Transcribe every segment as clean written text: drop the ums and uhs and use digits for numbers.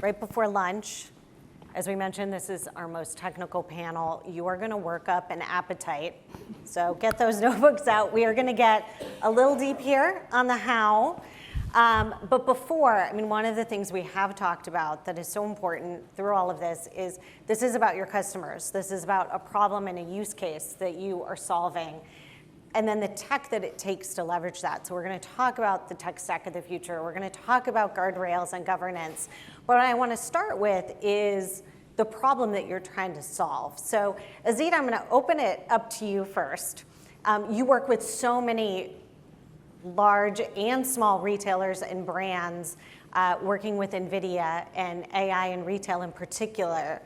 right before lunch. As we mentioned, this is our most technical panel. You are going to work up an appetite. So get those notebooks out. We are going to get a little deep here on the how. But before, I mean, one of the things we have talked about that is so important through all of this is about your customers. This is about a problem and a use case that you are solving, and then the tech that it takes to leverage that. So we're going to talk about the tech stack of the future. We're going to talk about guardrails and governance. But what I want to start with is the problem that you're trying to solve. So Azita, I'm going to open it up to you first. You work with so many large and small retailers and brands working with NVIDIA and AI in retail in particular.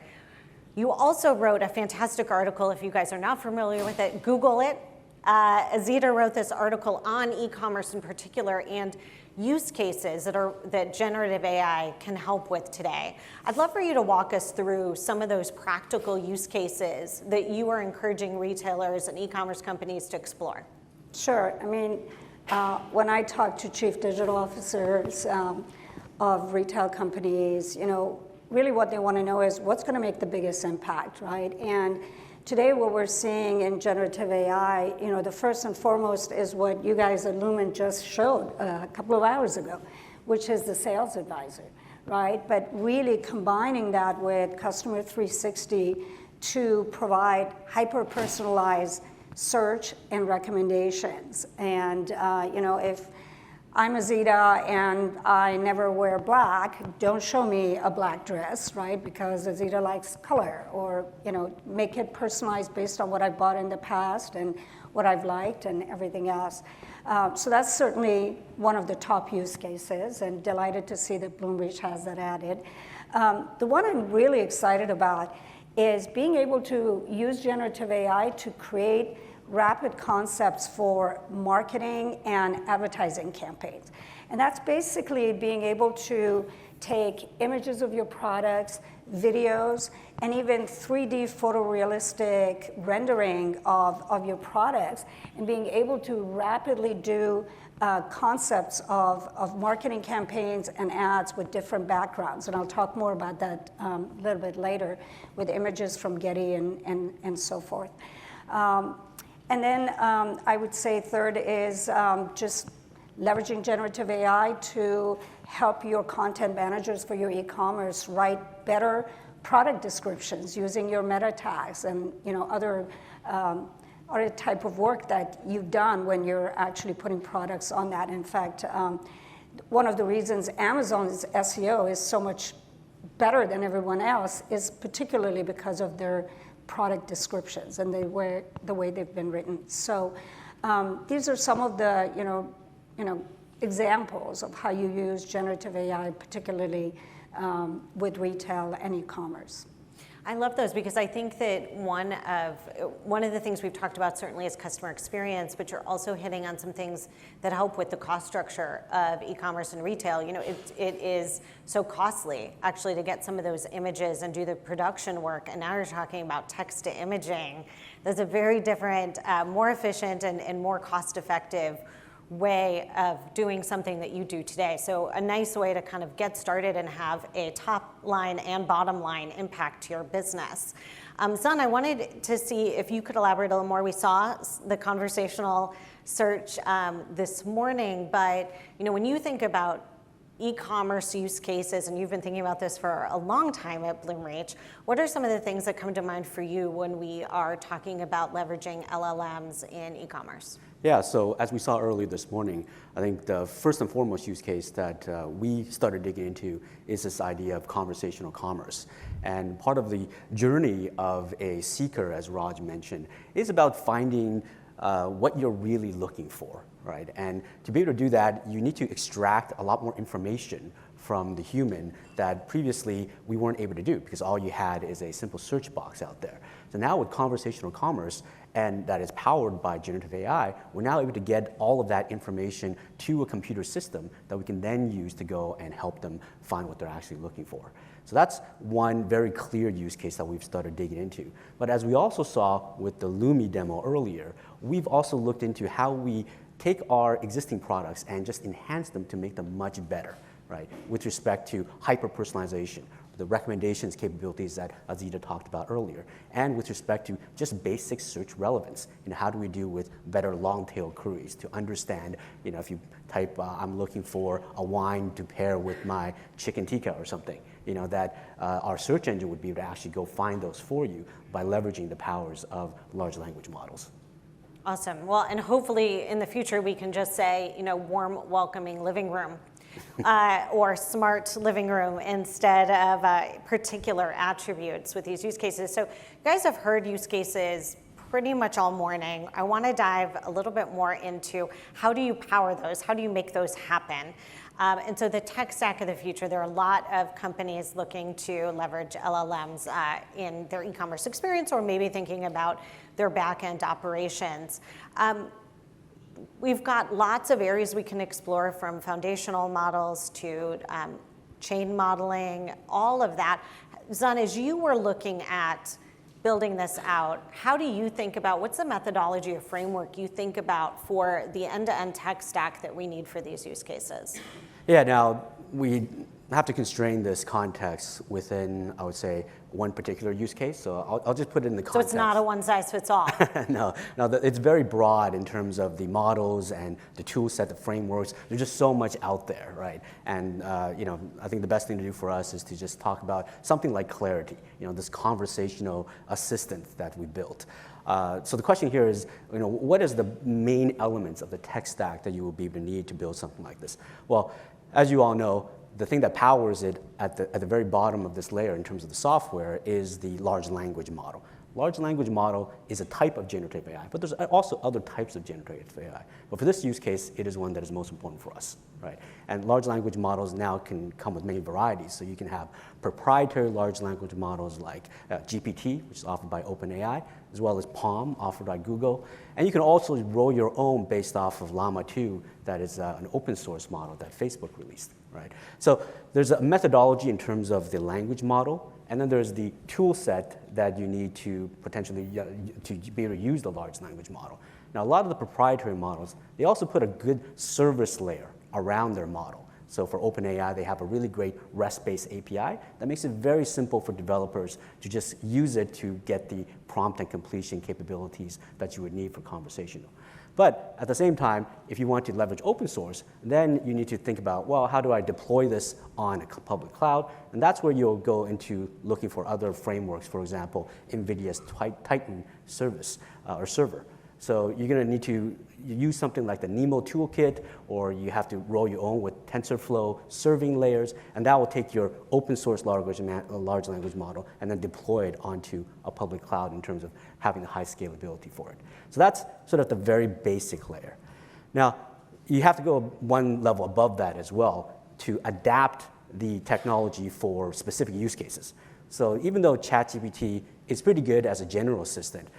You also wrote a fantastic article. If you guys are not familiar with it, Google it. Azita wrote this article on e-commerce in particular and use cases that generative AI can help with today. I'd love for you to walk us through some of those practical use cases that you are encouraging retailers and e-commerce companies to explore. Sure. I mean, when I talk to chief digital officers of retail companies, really what they want to know is what's going to make the biggest impact, right? And today what we're seeing in generative AI, the first and foremost is what you guys at Lumen just showed a couple of hours ago, which is the sales advisor, right? But really combining that with Customer 360 to provide hyper-personalized search and recommendations. And if I'm Azita and I never wear black, don't show me a black dress, right? Because Azita likes color, or make it personalized based on what I've bought in the past and what I've liked and everything else. So that's certainly one of the top use cases, and delighted to see that Bloomreach has that added. The one I'm really excited about is being able to use generative AI to create rapid concepts for marketing and advertising campaigns. And that's basically being able to take images of your products, videos, and even 3D photorealistic rendering of your products, and being able to rapidly do concepts of marketing campaigns and ads with different backgrounds. And I'll talk more about that a little bit later with images from Getty and so forth. And then I would say third is just leveraging generative AI to help your content managers for your e-commerce write better product descriptions using your meta tags and other type of work that you've done when you're actually putting products on that. In fact, one of the reasons Amazon's SEO is so much better than everyone else is particularly because of their product descriptions and the way they've been written. So these are some of the examples of how you use generative AI, particularly with retail and e-commerce. I love those because I think that one of the things we've talked about certainly is customer experience, but you're also hitting on some things that help with the cost structure of e-commerce and retail. It is so costly actually to get some of those images and do the production work, and now you're talking about text to imaging. That's a very different, more efficient and more cost-effective way of doing something that you do today. So a nice way to kind of get started and have a top line and bottom line impact to your business. Sun, I wanted to see if you could elaborate a little more. We saw the conversational search this morning, but when you think about e-commerce use cases, and you've been thinking about this for a long time at Bloomreach, what are some of the things that come to mind for you when we are talking about leveraging LLMs in e-commerce? Yeah, so as we saw earlier this morning, I think the first and foremost use case that we started digging into is this idea of conversational commerce. And part of the journey of a seeker, as Raj mentioned, is about finding what you're really looking for, right? And to be able to do that, you need to extract a lot more information from the human that previously we weren't able to do because all you had is a simple search box out there. So now with conversational commerce, and that is powered by generative AI, we're now able to get all of that information to a computer system that we can then use to go and help them find what they're actually looking for. So that's one very clear use case that we've started digging into. But as we also saw with the Lumi demo earlier, we've also looked into how we take our existing products and just enhance them to make them much better. right? With respect to hyper-personalization, the recommendations capabilities that Azita talked about earlier, and with respect to just basic search relevance. How do we do with better long-tail queries to understand, if you type, I'm looking for a wine to pair with my chicken tikka or something, that our search engine would be able to actually go find those for you by leveraging the powers of large language models. Awesome. Well, and hopefully in the future we can just say, warm, welcoming living room. Or smart living room instead of particular attributes with these use cases. So you guys have heard use cases pretty much all morning. I want to dive a little bit more into how do you power those? How do you make those happen? And so the tech stack of the future, there are a lot of companies looking to leverage LLMs in their e-commerce experience, or maybe thinking about their back-end operations. We've got lots of areas we can explore, from foundational models to chain modeling, all of that. Zan, as you were looking at building this out, how do you think about, what's the methodology or framework you think about for the end-to-end tech stack that we need for these use cases? Yeah, now we have to constrain this context within, I would say, one particular use case. So I'll just put it in the context. So it's not a one-size-fits-all. No, it's very broad in terms of the models and the tool set, the frameworks. There's just so much out there, right? And I think the best thing to do for us is to just talk about something like Clarity, this conversational assistant that we built. So the question here is, what is the main elements of the tech stack that you will be able to need to build something like this? Well, as you all know, the thing that powers it at the very bottom of this layer in terms of the software is the large language model. Large language model is a type of generative AI, but there's also other types of generative AI. But for this use case, it is one that is most important for us, right? And large language models now can come with many varieties. So you can have proprietary large language models like GPT, which is offered by OpenAI, as well as PaLM, offered by Google. And you can also roll your own based off of Llama 2, that is an open source model that Facebook released, right? So there's a methodology in terms of the language model, and then there's the tool set that you need to potentially to be able to use the large language model. Now, a lot of the proprietary models, they also put a good service layer around their model. So for OpenAI, they have a really great REST-based API that makes it very simple for developers to just use it to get the prompt and completion capabilities that you would need for conversational. But at the same time, if you want to leverage open source, then you need to think about, well, how do I deploy this on a public cloud? And that's where you'll go into looking for other frameworks, for example, NVIDIA's Titan service or server. So you're going to need to use something like the Nemo toolkit, or you have to roll your own with TensorFlow serving layers, and that will take your open source large language model and then deploy it onto a public cloud in terms of having the high scalability for it. So that's sort of the very basic layer. Now, you have to go one level above that as well to adapt the technology for specific use cases. So even though ChatGPT is pretty good as a general assistant,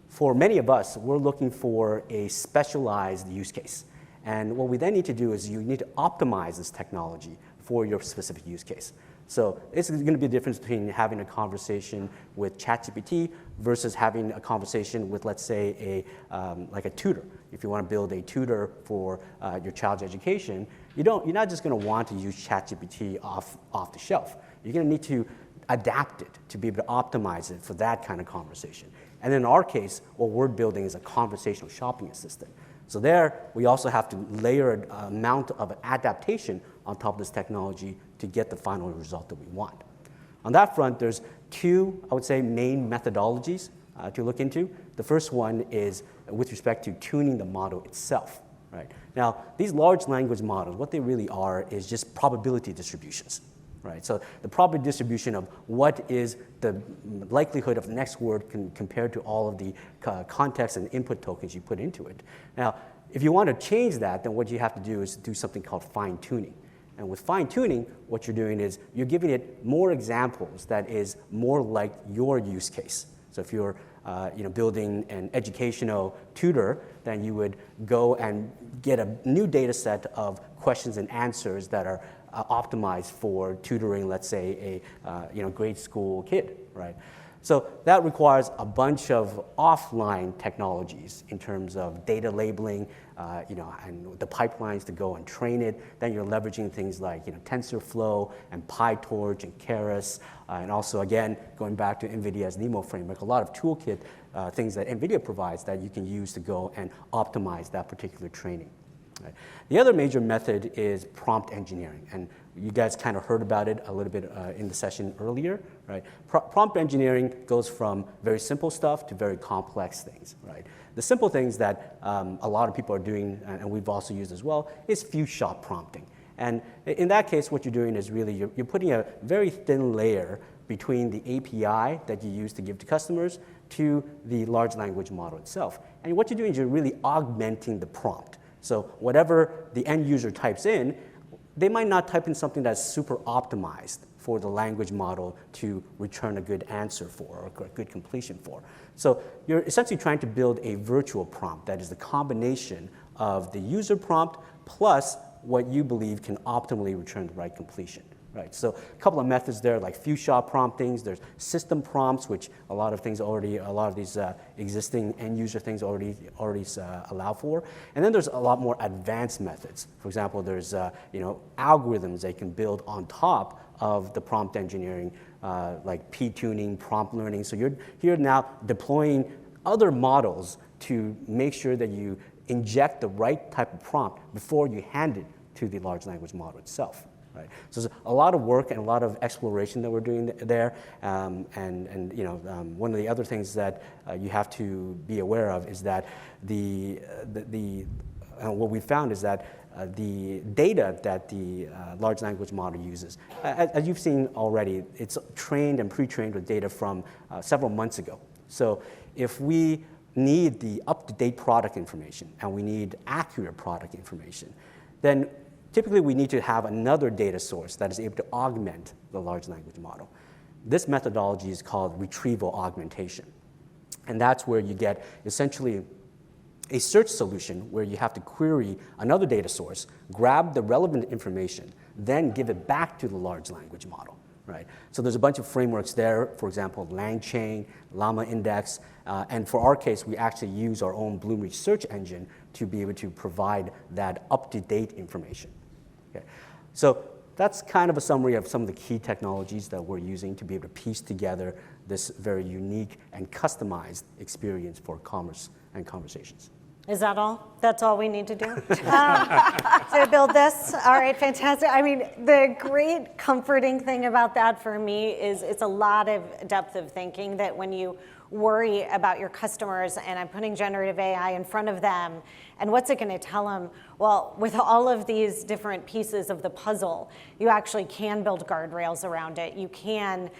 for many of us, we're looking for a specialized use case. And what we then need to do is you need to optimize this technology for your specific use case. So it's going to be a difference between having a conversation with ChatGPT versus having a conversation with, let's say, like a tutor. If you want to build a tutor for your child's education, you're not just going to want to use ChatGPT off the shelf. You're going to need to adapt it to be able to optimize it for that kind of conversation. And in our case, what we're building is a conversational shopping assistant. So there, we also have to layer an amount of adaptation on top of this technology to get the final result that we want. On that front, there's two, I would say, main methodologies to look into. The first one is with respect to tuning the model itself, right? Now, these large language models, what they really are is just probability distributions. Right, so the probability distribution of what is the likelihood of the next word compared to all of the context and input tokens you put into it. Now, if you want to change that, then what you have to do is do something called fine tuning. And with fine tuning, what you're doing is you're giving it more examples that is more like your use case. So if you're building an educational tutor, then you would go and get a new data set of questions and answers that are optimized for tutoring, let's say, a grade school kid, right? So that requires a bunch of offline technologies in terms of data labeling, and the pipelines to go and train it. Then you're leveraging things like TensorFlow and PyTorch and Keras, and also again going back to NVIDIA's NeMo framework, a lot of toolkit things that NVIDIA provides that you can use to go and optimize that particular training. Right. The other major method is prompt engineering, and you guys kind of heard about it a little bit in the session earlier, right? Prompt engineering goes from very simple stuff to very complex things, right? The simple things that a lot of people are doing, and we've also used as well, is few shot prompting. And in that case, what you're doing is really you're putting a very thin layer between the API that you use to give to customers to the large language model itself. And what you're doing is you're really augmenting the prompt. So whatever the end user types in, they might not type in something that's super optimized for the language model to return a good answer for or a good completion for. So you're essentially trying to build a virtual prompt that is the combination of the user prompt plus what you believe can optimally return the right completion. Right, so a couple of methods there, like few shot promptings. There's system prompts, which a lot of these existing end user things already allow for. And then there's a lot more advanced methods. For example, there's algorithms they can build on top of the prompt engineering, like p-tuning, prompt learning. So you're now deploying other models to make sure that you inject the right type of prompt before you hand it to the large language model itself. Right. So there's a lot of work and a lot of exploration that we're doing there, one of the other things that you have to be aware of is that what we found is that the data that the large language model uses, as you've seen already, it's trained and pre-trained with data from several months ago. So if we need the up-to-date product information and we need accurate product information, then typically, we need to have another data source that is able to augment the large language model. This methodology is called retrieval augmentation. And that's where you get essentially a search solution where you have to query another data source, grab the relevant information, then give it back to the large language model. Right? So there's a bunch of frameworks there, for example, LangChain, Llama Index, and for our case, we actually use our own Bloomreach search engine to be able to provide that up-to-date information. Okay. So that's kind of a summary of some of the key technologies that we're using to be able to piece together this very unique and customized experience for commerce and conversations. Is that all? That's all we need to do? To build this? All right, fantastic. I mean, the great comforting thing about that for me is it's a lot of depth of thinking that when you worry about your customers and I'm putting generative AI in front of them and what's it going to tell them? Well, with all of these different pieces of the puzzle, you actually can build guardrails around it. You can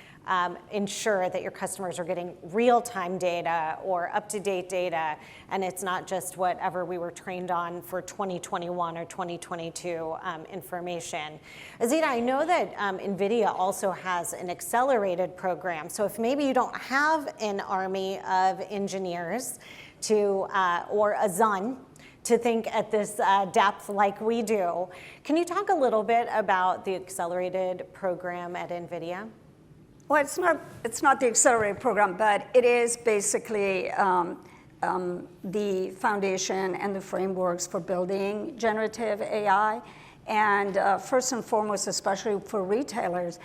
ensure that your customers are getting real-time data or up-to-date data, and it's not just whatever we were trained on for 2021 or 2022 information. Azita, I know that NVIDIA also has an accelerated program, so if maybe you don't have an army of engineers or a ZUN to think at this depth like we do, can you talk a little bit about the accelerated program at NVIDIA? Well, it's not the accelerated program, but it is basically the foundation and the frameworks for building generative AI. And first and foremost, especially for retailers,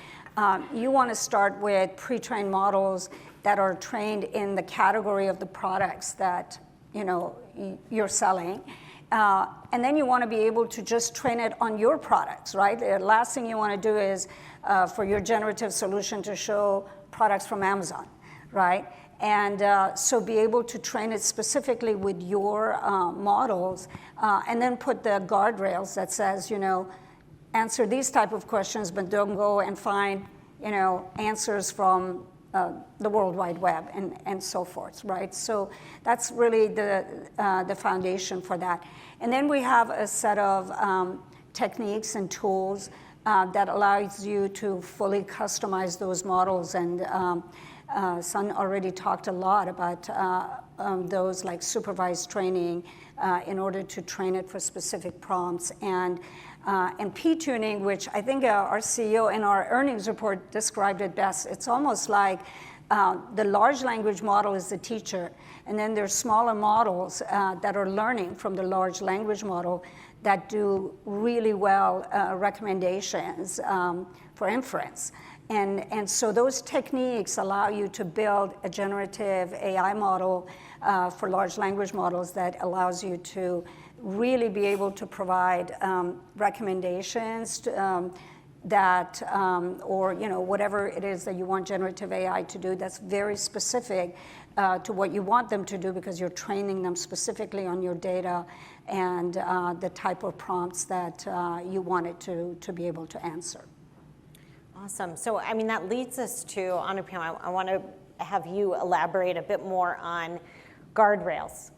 you want to start with pre-trained models that are trained in the category of the products that you're selling. And then you want to be able to just train it on your products, right? The last thing you want to do is for your generative solution to show products from Amazon, right? And so be able to train it specifically with your models and then put the guardrails that says, answer these type of questions, but don't go and find, answers from the World Wide Web and so forth, right? So that's really the foundation for that. And then we have a set of techniques and tools that allows you to fully customize those models. And Sun already talked a lot about those, like supervised training in order to train it for specific prompts. And P-tuning, which I think our CEO in our earnings report described it best. It's almost like The large language model is the teacher, and then there's smaller models that are learning from the large language model that do really well recommendations for inference. And so those techniques allow you to build a generative AI model for large language models that allows you to really be able to provide recommendations that, or whatever it is that you want generative AI to do that's very specific to what you want them to do, because you're training them specifically on your data and the type of prompts that you want it to be able to answer. Awesome. So, I mean, that leads us to, Anupam, I want to have you elaborate a bit more on guardrails.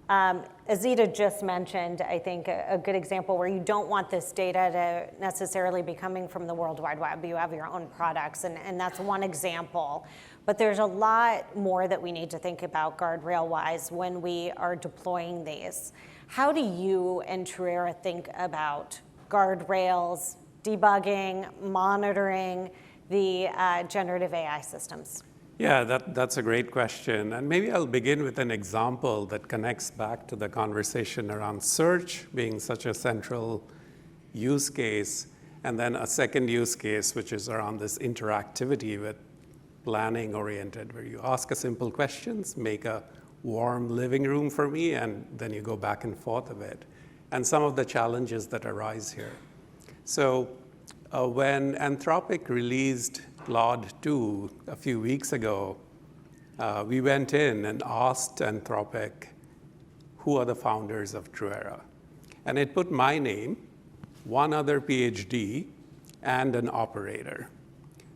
Azita just mentioned, I think, a good example where you don't want this data to necessarily be coming from the World Wide Web. You have your own products, and that's one example. But there's a lot more that we need to think about guardrail-wise when we are deploying these. How do you and TruEra think about guardrails, debugging, monitoring the generative AI systems? Yeah, that's a great question. And maybe I'll begin with an example that connects back to the conversation around search being such a central use case, and then a second use case, which is around this interactivity with planning oriented, where you ask a simple questions, make a warm living room for me, and then you go back and forth a bit, and some of the challenges that arise here. So when Anthropic released Claude 2 a few weeks ago, we went in and asked Anthropic, who are the founders of TruEra? And it put my name, one other PhD, and an operator.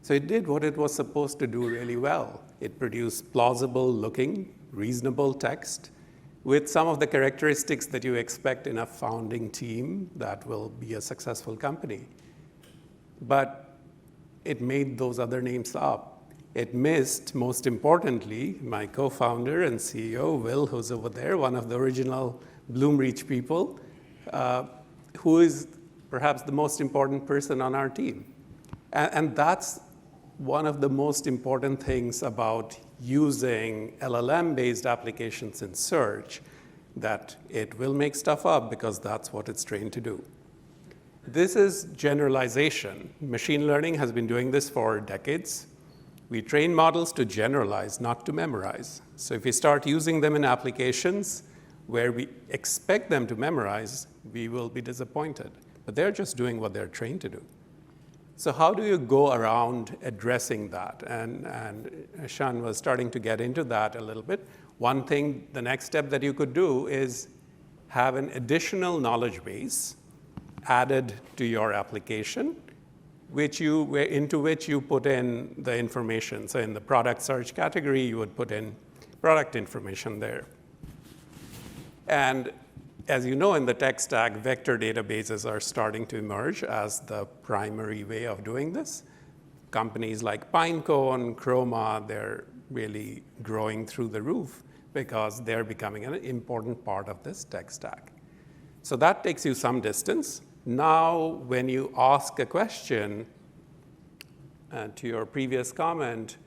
So it did what it was supposed to do really well. It produced plausible-looking, reasonable text with some of the characteristics that you expect in a founding team that will be a successful company. But it made those other names up. It missed, most importantly, my co-founder and CEO, Will, who's over there, one of the original Bloomreach people, who is perhaps the most important person on our team. And that's one of the most important things about using LLM-based applications in search, that it will make stuff up because that's what it's trained to do. This is generalization. Machine learning has been doing this for decades. We train models to generalize, not to memorize. So if we start using them in applications where we expect them to memorize, we will be disappointed. But they're just doing what they're trained to do. So how do you go around addressing that? And Sean was starting to get into that a little bit. One thing, the next step that you could do is have an additional knowledge base added to your application, into which you put in the information. So in the product search category, you would put in product information there. And as you know, in the tech stack, vector databases are starting to emerge as the primary way of doing this. Companies like Pinecone, Chroma, they're really growing through the roof because they're becoming an important part of this tech stack. So that takes you some distance. Now, when you ask a question, to your previous comment,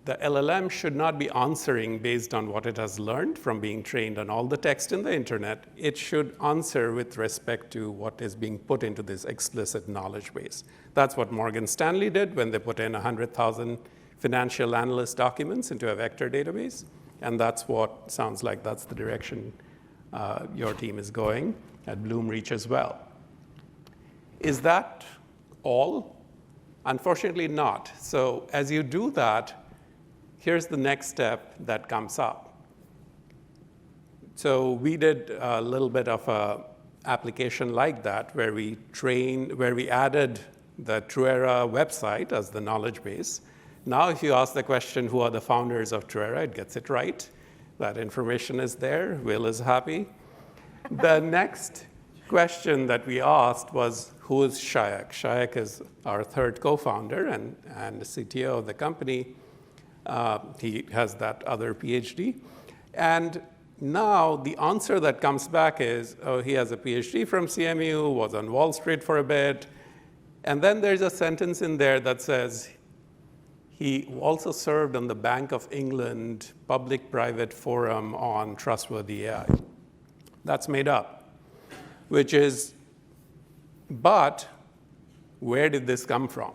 the LLM should not be answering based on what it has learned from being trained on all the text in the internet. It should answer with respect to what is being put into this explicit knowledge base. That's what Morgan Stanley did when they put in 100,000 financial analyst documents into a vector database. And that's what sounds like that's the direction your team is going at Bloomreach as well. Is that all? Unfortunately not. So as you do that, here's the next step that comes up. So we did a little bit of an application like that where we added the TruEra website as the knowledge base. Now if you ask the question, who are the founders of TruEra, it gets it right. That information is there. Will is happy. The next question that we asked was, who is Shayak? Shayak is our third co-founder and the CTO of the company. He has that other PhD. And now the answer that comes back is, oh, he has a PhD from CMU, was on Wall Street for a bit. And then there's a sentence in there that says, He also served on the Bank of England public-private forum on trustworthy AI. That's made up, but where did this come from?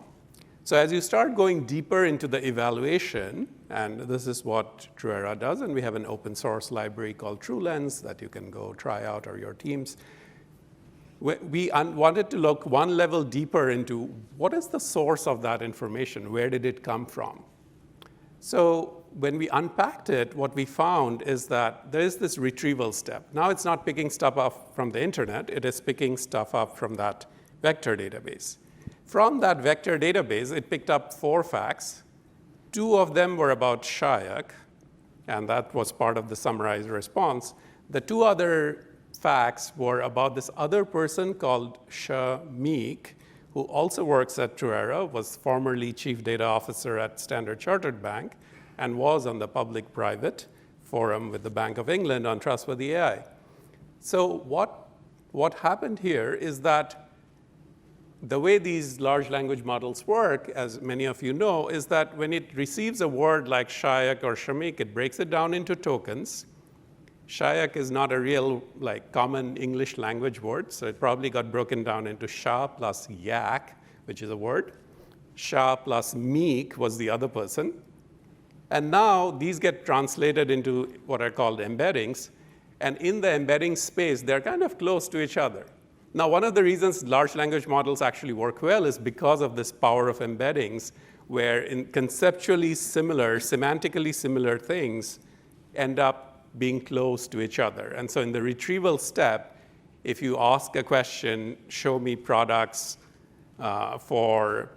So as you start going deeper into the evaluation, and this is what TruEra does, and we have an open source library called TrueLens that you can go try out, or your teams. We wanted to look one level deeper into what is the source of that information? Where did it come from? So when we unpacked it, what we found is that there is this retrieval step. Now it's not picking stuff up from the internet, it is picking stuff up from that vector database. From that vector database, it picked up 4 facts. 2 of them were about Shayak, and that was part of the summarized response. The 2 other facts were about this other person called Shamik, who also works at TruEra, was formerly Chief Data Officer at Standard Chartered Bank, and was on the public-private forum with the Bank of England on trustworthy AI. So what happened here is that the way these large language models work, as many of you know, is that when it receives a word like Shayak or Shamik, it breaks it down into tokens. Shayak is not a real common English language word, so it probably got broken down into Shah plus Yak, which is a word. Shah plus Meek was the other person. And now these get translated into what are called embeddings. And in the embedding space, they're kind of close to each other. Now, one of the reasons large language models actually work well is because of this power of embeddings, where in conceptually similar, semantically similar things end up being close to each other. And so in the retrieval step, if you ask a question, show me products for,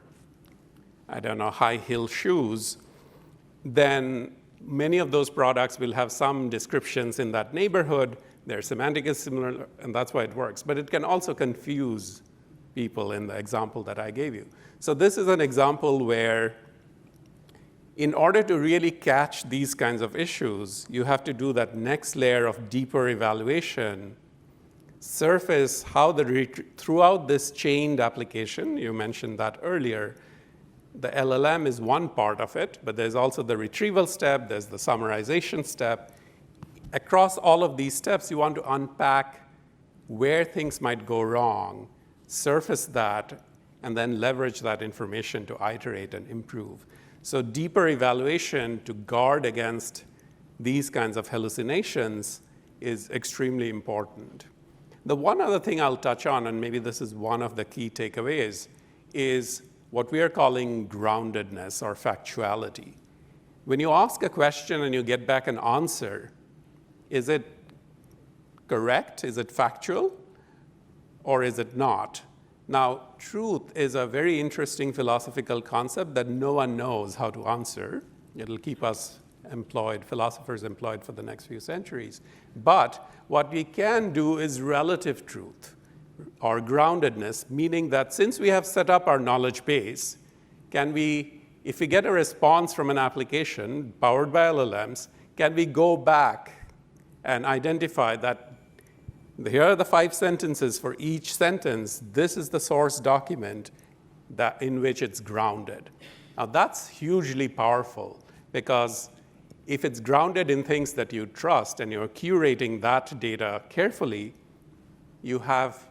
I don't know, high heel shoes, then many of those products will have some descriptions in that neighborhood. Their semantic is similar, and that's why it works. But it can also confuse people in the example that I gave you. So this is an example where in order to really catch these kinds of issues, you have to do that next layer of deeper evaluation, surface how throughout this chained application, you mentioned that earlier, the LLM is one part of it, but there's also the retrieval step, there's the summarization step. Across all of these steps, you want to unpack where things might go wrong, surface that, and then leverage that information to iterate and improve. So deeper evaluation to guard against these kinds of hallucinations is extremely important. The one other thing I'll touch on, and maybe this is one of the key takeaways, is what we are calling groundedness or factuality. When you ask a question and you get back an answer, is it correct? Is it factual? Or is it not? Now, truth is a very interesting philosophical concept that no one knows how to answer. It'll keep us employed, philosophers employed for the next few centuries. But what we can do is relative truth or groundedness, meaning that since we have set up our knowledge base, if we get a response from an application powered by LLMs, can we go back and identify that here are the 5 sentences for each sentence. This is the source document in which it's grounded. Now, that's hugely powerful because if it's grounded in things that you trust and you're curating that data carefully, you have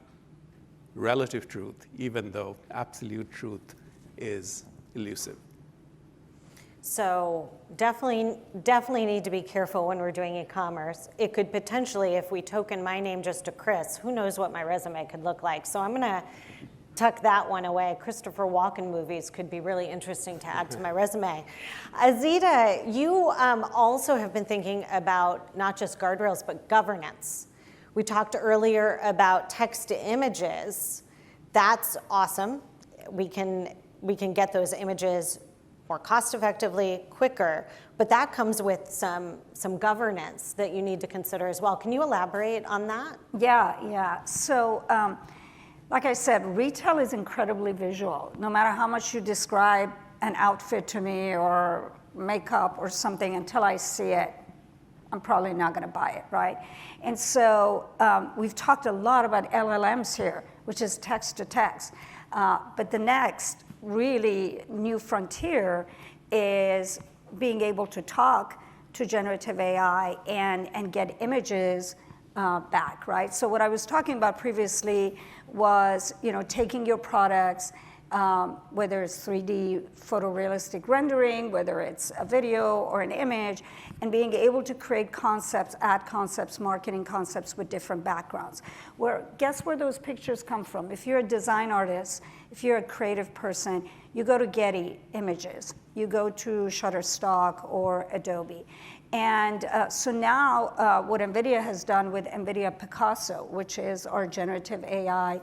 relative truth, even though absolute truth is elusive. So definitely need to be careful when we're doing e-commerce. It could potentially, if we token my name just to Chris, who knows what my resume could look like. So I'm going to tuck that one away. Christopher Walken movies could be really interesting to add to my resume. Azita, you also have been thinking about not just guardrails, but governance. We talked earlier about text to images. That's awesome. We can get those images more cost effectively, quicker, but that comes with some governance that you need to consider as well. Can you elaborate on that? Yeah. So, like I said, retail is incredibly visual. No matter how much you describe an outfit to me or makeup or something, until I see it, I'm probably not going to buy it, right? And so we've talked a lot about LLMs here, which is text to text. But the next really new frontier is being able to talk to generative AI and get images back, right? So what I was talking about previously was, taking your products, whether it's 3D photorealistic rendering, whether it's a video or an image, and being able to create concepts, ad concepts, marketing concepts with different backgrounds. Guess where those pictures come from? If you're a design artist, if you're a creative person, you go to Getty Images, you go to Shutterstock or Adobe. And so now what NVIDIA has done with NVIDIA Picasso, which is our generative AI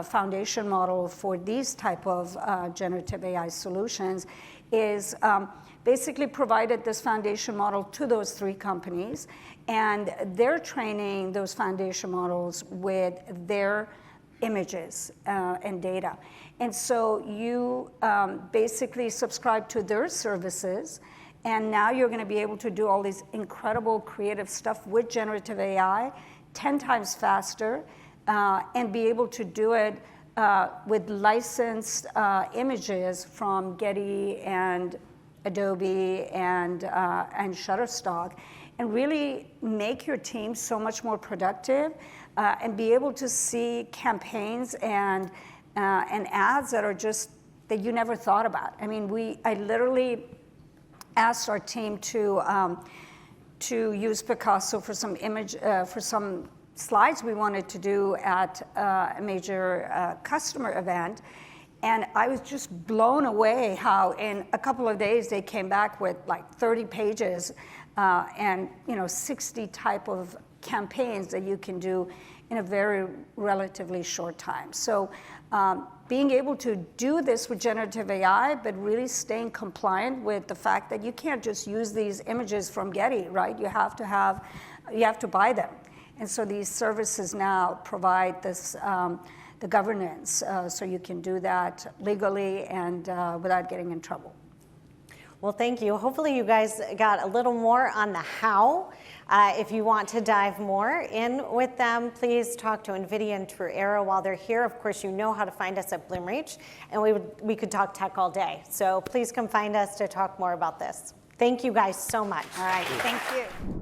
foundation model for these type of generative AI solutions, is basically provided this foundation model to those 3 companies, and they're training those foundation models with their images and data. And so you basically subscribe to their services, and now you're going to be able to do all these incredible creative stuff with generative AI 10 times faster, and be able to do it with licensed images from Getty and Adobe and Shutterstock, and really make your team so much more productive, and be able to see campaigns and ads that are just that you never thought about. I mean, I literally asked our team to use Picasso for some slides we wanted to do at a major customer event, and I was just blown away how in a couple of days they came back with like 30 pages and 60 type of campaigns that you can do in a very relatively short time. So being able to do this with generative AI, but really staying compliant with the fact that you can't just use these images from Getty, right? You have to buy them. And so these services now provide this, the governance, so you can do that legally and without getting in trouble. Well, thank you. Hopefully you guys got a little more on the how. If you want to dive more in with them, please talk to NVIDIA and TruEra while they're here. Of course, you know how to find us at Bloomreach, and we could talk tech all day. So please come find us to talk more about this. Thank you guys so much. All right, thank you.